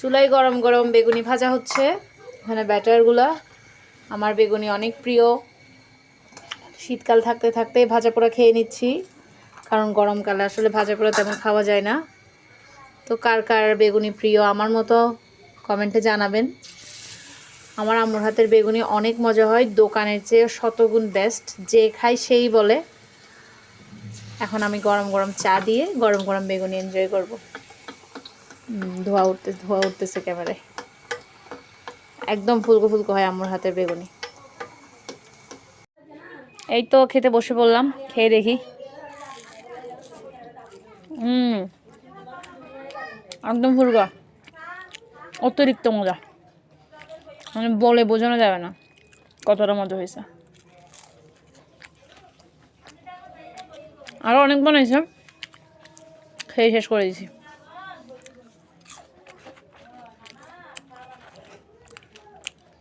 চুলায় গরম গরম বেগুনি ভাজা হচ্ছে। এখানে ব্যাটারগুলা, আমার বেগুনি অনেক প্রিয়। শীতকাল থাকতে থাকতে ভাজা পোড়া খেয়ে নিচ্ছি, কারণ গরমকালে আসলে ভাজা পোড়া তেমন খাওয়া যায় না। তো কার কার বেগুনি প্রিয় আমার মতো কমেন্টে জানাবেন। আমার আম্মুর হাতের বেগুনি অনেক মজা হয়, দোকানের চেয়ে শতগুণ বেস্ট। যে খাই সেই বলে। এখন আমি গরম গরম চা দিয়ে গরম গরম বেগুনি এনজয় করব। ধোয়া উঠতেছে ক্যামেরায়। একদম ফুলকো ফুলকো হয় আম্মুর হাতের বেগুনি। এই তো খেতে বসে পড়লাম, খেয়ে দেখি। একদম ফুলকো, অতিরিক্ত মজা, মানে বলে বোঝানো যাবে না কতটা মজা হয়েছে। আরও অনেক বানাইছে, খেয়ে শেষ করে দিয়েছি।